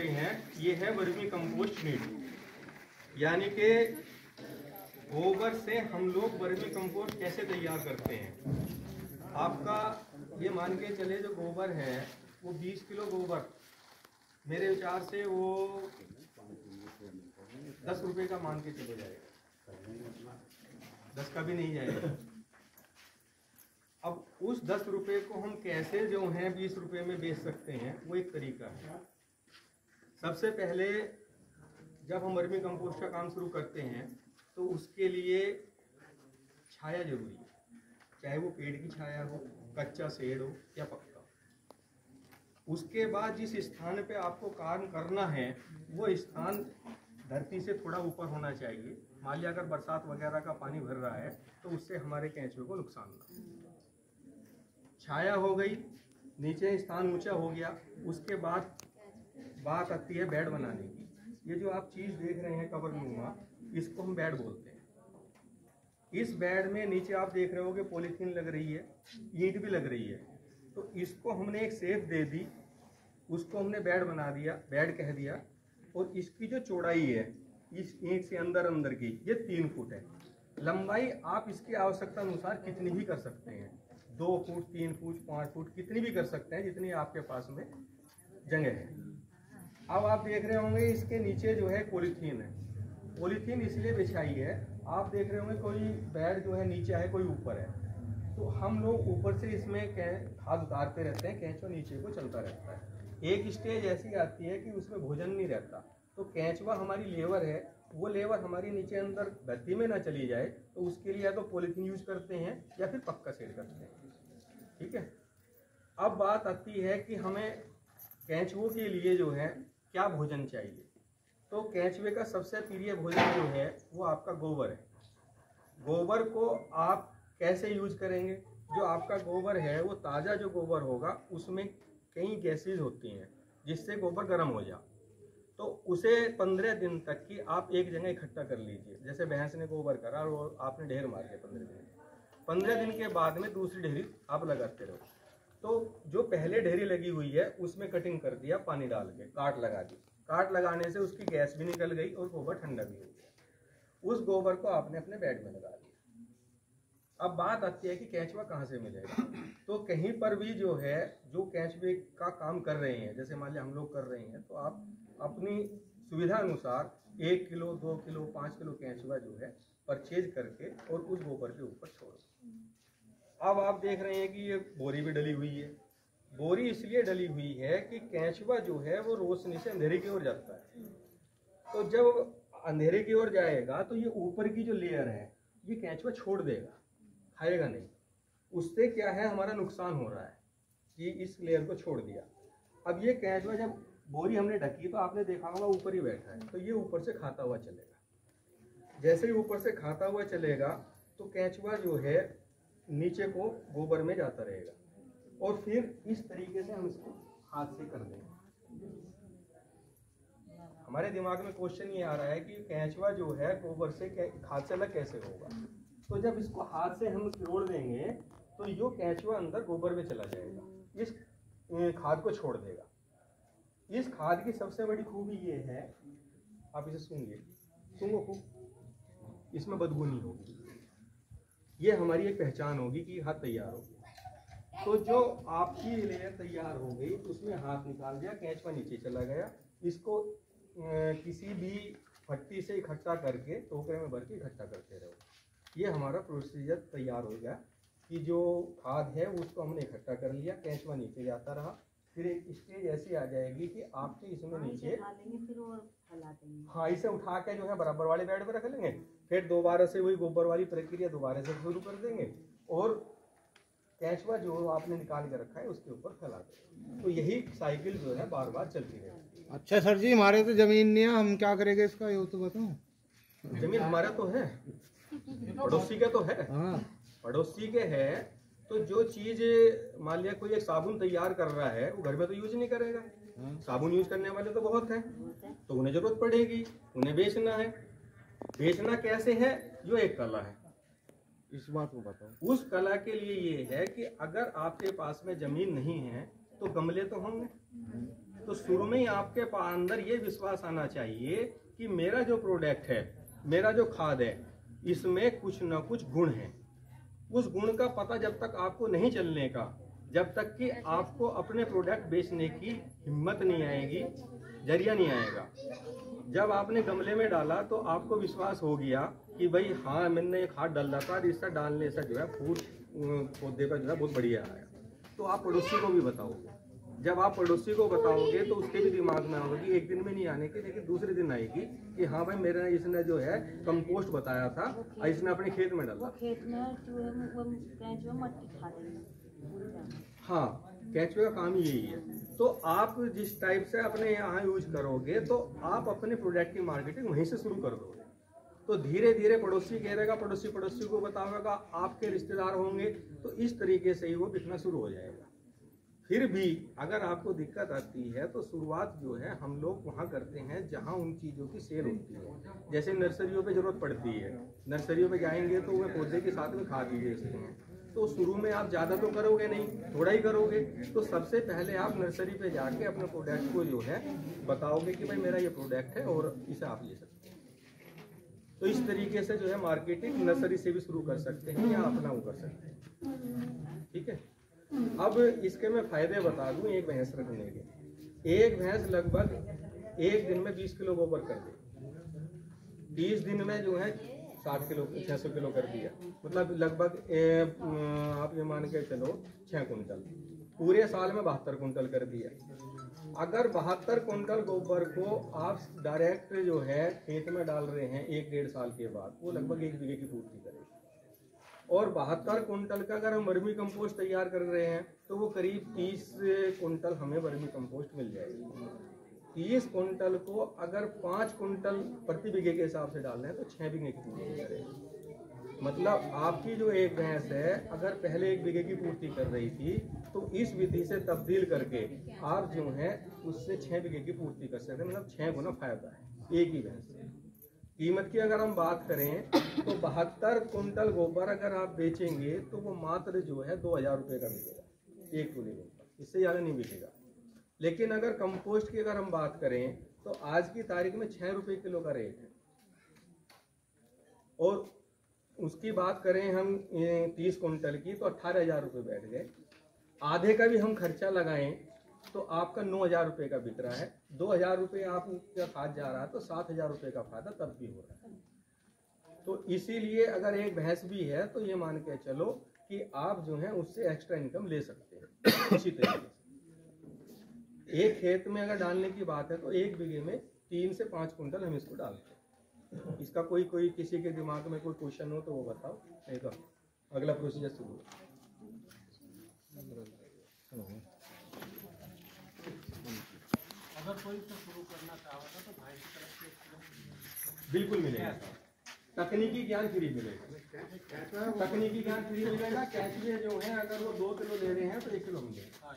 रहे हैं, ये है वर्मी कंपोस्ट नीड, यानी कि गोबर से हम लोग वर्मी कंपोस्ट कैसे तैयार करते हैं। आपका ये मान के चले जो गोबर है वो 20 किलो गोबर मेरे विचार से वो 10 रुपए का मान के चले जाएगा, 10 का भी नहीं जाएगा। अब उस 10 रुपए को हम कैसे जो है 20 रुपए में बेच सकते हैं, वो एक तरीका है। सबसे पहले जब हम वर्मी कंपोस्ट का काम शुरू करते हैं तो उसके लिए छाया जरूरी है, चाहे वो पेड़ की छाया हो, कच्चा शेड हो या पक्का। उसके बाद जिस स्थान पे आपको काम करना है वो स्थान धरती से थोड़ा ऊपर होना चाहिए। मान लिया अगर बरसात वगैरह का पानी भर रहा है तो उससे हमारे केंचुए को नुकसान ना। छाया हो गई, नीचे स्थान ऊंचा हो गया, उसके बाद बात आती है बेड बनाने की। ये जो आप चीज देख रहे हैं कवर नुमा, इसको हम बेड बोलते हैं। इस बेड में नीचे आप देख रहे हो कि पॉलीथीन लग रही है, ईंट भी लग रही है, तो इसको हमने एक शेप दे दी, उसको हमने बेड बना दिया, बेड कह दिया। और इसकी जो चौड़ाई है इस ईंट से अंदर की, ये 3 फुट है। लंबाई आप इसकी आवश्यकता अनुसार कितनी भी कर सकते हैं, 2 फुट, 3 फुट, 5 फुट, कितनी भी कर सकते हैं जितनी आपके पास में जगह है। अब आप देख रहे होंगे इसके नीचे जो है पॉलीथीन है। पॉलीथीन इसलिए बिछाई है, आप देख रहे होंगे कोई बेड जो है नीचे है, कोई ऊपर है, तो हम लोग ऊपर से इसमें खाद उतारते रहते हैं, कैंचुआ नीचे को चलता रहता है। एक स्टेज ऐसी आती है कि उसमें भोजन नहीं रहता, तो कैंचुआ हमारी लेवर है, वो लेवर हमारी नीचे अंदर धरती में ना चली जाए, तो उसके लिए या तो पॉलीथीन यूज करते हैं या फिर पक्का शेड करते हैं। ठीक है, अब बात आती है कि हमें कैंचुओं के लिए जो है क्या भोजन चाहिए। तो कैंचुए का सबसे प्रिय भोजन जो है वो आपका गोबर है। गोबर को आप कैसे यूज करेंगे, जो आपका गोबर है वो ताज़ा जो गोबर होगा उसमें कई गैसेज होती हैं जिससे गोबर गर्म हो जाए, तो उसे 15 दिन तक की आप एक जगह इकट्ठा कर लीजिए। जैसे भैंस ने गोबर करा और आपने ढेर मार के 15 दिन के बाद में दूसरी ढेरी आप लगाते रहो। तो जो पहले ढेरी लगी हुई है उसमें कटिंग कर दिया, पानी डाल के काट लगा दी, काट लगाने से उसकी गैस भी निकल गई और गोबर ठंडा भी हो गया। उस गोबर को आपने अपने बेड में लगा दिया। अब बात आती है कि कैंचुआ कहाँ से मिलेगा। तो कहीं पर भी जो है जो कैंचुए का काम कर रहे हैं, जैसे मान लिया हम लोग कर रहे हैं, तो आप अपनी सुविधा अनुसार 1 किलो, 2 किलो, 5 किलो कैंचुआ जो है परचेज करके और उस गोबर के ऊपर छोड़ो। अब आप देख रहे हैं कि ये बोरी भी डली हुई है। बोरी इसलिए डली हुई है कि कैंचुआ जो है वो रोशनी से अंधेरे की ओर जाता है, तो जब अंधेरे की ओर जाएगा तो ये ऊपर की जो लेयर है ये कैंचुआ छोड़ देगा, खाएगा नहीं। उससे क्या है, हमारा नुकसान हो रहा है कि इस लेयर को छोड़ दिया। अब ये कैंचुआ जब बोरी हमने ढकी तो आपने देखा होगा ऊपर ही बैठा है, तो ये ऊपर से खाता हुआ चलेगा। जैसे ही ऊपर से खाता हुआ चलेगा तो कैंचुआ जो है नीचे को गोबर में जाता रहेगा, और फिर इस तरीके से हम इसको हाथ से कर देंगे। हमारे दिमाग में क्वेश्चन ये आ रहा है कि कैंचुआ जो है गोबर से खाद से अलग कैसे होगा। तो जब इसको हाथ से हम तोड़ देंगे तो यो कैंचुआ अंदर गोबर में चला जाएगा, इस खाद को छोड़ देगा। इस खाद की सबसे बड़ी खूबी ये है, आप इसे सूंघो खूब, इसमें बदबू नहीं होगी। ये हमारी एक पहचान होगी कि हाथ तैयार हो गया। तो जो आपकी लेयर तैयार हो गई उसमें हाथ निकाल दिया, कैंचुआ नीचे चला गया। इसको किसी भी भट्टी से इकट्ठा करके टोकरे में भर के इकट्ठा करते रहो। ये हमारा प्रोसीजर तैयार हो गया कि जो खाद है उसको हमने इकट्ठा कर लिया, कैंचुआ नीचे जाता रहा। फिर एक स्टेज ऐसी आ जाएगी कि आपके इसमें नीचे हाँ इसे उठा के जो है बराबर वाले बेड पर रख लेंगे, फिर दोबारा से वही गोबर वाली प्रक्रिया दोबारा से शुरू कर देंगे और कैंचुआ जो आपने निकाल के रखा है उसके ऊपर फैला देंगे। तो यही साइकिल जो है बार बार चलती रहेगी। अच्छा सर जी, हमारे तो जमीन नहीं है, हम क्या करेंगे इसका, ये तो बताओ। जमीन हमारा तो है, पड़ोसी का तो है। हाँ, पड़ोसी के है तो जो चीज मान लिया कोई एक साबुन तैयार कर रहा है वो घर में तो यूज नहीं करेगा। साबुन यूज करने वाले तो बहुत हैं, तो उन्हें जरूरत पड़ेगी, उन्हें बेचना है। बेचना कैसे है, जो एक कला है, इस बात को बताओ। उस कला के लिए ये है कि अगर आपके पास में जमीन नहीं है तो गमले तो होंगे, तो शुरू में ही आपके अंदर ये विश्वास आना चाहिए कि मेरा जो प्रोडक्ट है, मेरा जो खाद है, इसमें कुछ ना कुछ गुण है। उस गुण का पता जब तक आपको नहीं चलने का, जब तक कि आपको अपने प्रोडक्ट बेचने की हिम्मत नहीं आएगी, जरिया नहीं आएगा। जब आपने गमले में डाला तो आपको विश्वास हो गया कि भाई हाँ, मैंने ये खाद डाला था, इसका डालने से जो है फूल पौधे का जो है बहुत बढ़िया आया, तो आप पड़ोसी को भी बताओगे। जब आप पड़ोसी को बताओगे तो उसके भी दिमाग में होगा कि एक दिन में नहीं आने की, लेकिन दूसरे दिन आएगी कि हाँ भाई, मेरे इसने जो है कंपोस्ट बताया था, इसने अपने खेत में डाला। खेत में मट्टी खा देंगे। हाँ, केंचुए का काम ही यही है। तो आप जिस टाइप से अपने यहाँ यूज करोगे तो आप अपने प्रोडक्ट की मार्केटिंग वहीं से शुरू कर दोगे। तो धीरे धीरे पड़ोसी कहेगा, पड़ोसी पड़ोसी को बतावेगा, आपके रिश्तेदार होंगे, तो इस तरीके से ही वो बिकना शुरू हो जाएगा। फिर भी अगर आपको दिक्कत आती है तो शुरुआत जो है हम लोग वहाँ करते हैं जहाँ उन चीज़ों की सेल होती है। जैसे नर्सरियों पे ज़रूरत पड़ती है, नर्सरियों पे जाएंगे तो वह पौधे के साथ में खाद भी बेचते हैं। तो शुरू में आप ज़्यादा तो करोगे नहीं, थोड़ा ही करोगे। तो सबसे पहले आप नर्सरी पे जाके अपने प्रोडक्ट को जो है बताओगे कि भाई मेरा ये प्रोडक्ट है और इसे आप ले सकते हैं। तो इस तरीके से जो है मार्केटिंग नर्सरी से भी शुरू कर सकते हैं या अपना वो कर सकते हैं। ठीक है, अब इसके मैं फायदे बता दूं एक भैंस रखने के। एक भैंस लगभग एक दिन में 20 किलो गोबर कर दे, 20 दिन में जो है 60 किलो 600 किलो कर दिया, मतलब लगभग आप ये मान के चलो 6 कुंटल, पूरे साल में 72 कुंटल कर दिया। अगर 72 कुंटल गोबर को आप डायरेक्ट जो है खेत में डाल रहे हैं 1-1.5 साल के बाद, वो लगभग 1 बीघे की पूर्ति करेगी। और 72 कुंटल का अगर हम वर्मी कंपोस्ट तैयार कर रहे हैं तो वो करीब 30 कुंटल हमें वर्मी कंपोस्ट मिल जाएगी। 30 कुंटल को अगर 5 कुंटल प्रति बीघे के हिसाब से डाल रहे हैं तो 6 बीघे की पूर्ति करेगी। मतलब आपकी जो एक भैंस है अगर पहले 1 बीघे की पूर्ति कर रही थी तो इस विधि से तब्दील करके आप जो है उससे 6 बीघे की पूर्ति कर सकते हैं। मतलब 6 गुना फायदा है एक ही भैंस से। कीमत की अगर हम बात करें तो 72 कुंटल गोबर अगर आप बेचेंगे तो वो मात्र जो है 2000 रुपये का मिलेगा एक कुली गोबर, इससे ज़्यादा नहीं बिकेगा। लेकिन अगर कंपोस्ट की अगर हम बात करें तो आज की तारीख में 6 रुपये किलो का रेट है। और उसकी बात करें हम 30 कुंटल की तो 18,000 रुपये बैठ गए। आधे का भी हम खर्चा लगाएं तो आपका 9,000 रुपये का बिक रहा है। 2,000 रुपये आपका खाद जा रहा है तो 7,000 रुपये का फायदा तब भी हो रहा है। तो इसीलिए अगर एक भैंस भी है तो ये मान के चलो कि आप जो है उससे एक्स्ट्रा इनकम ले सकते हैं। इसी तरीके से एक खेत में अगर डालने की बात है तो 1 बीघे में 3 से 5 कुंटल हम इसको डालते हैं। इसका कोई किसी के दिमाग में कोई क्वेश्चन हो तो वो बताओ, नहीं तो अगला प्रोसीजर शुरू। अगर कोई तो शुरू करना चाहोगा तो भाई की तरफ से बिल्कुल मिलेगा। तकनीकी ज्ञान फ्री मिलेगा, तकनीकी ज्ञान फ्री मिलेगा। कैचवे जो है अगर वो 2 किलो ले रहे हैं तो 1 किलो मिलेगा।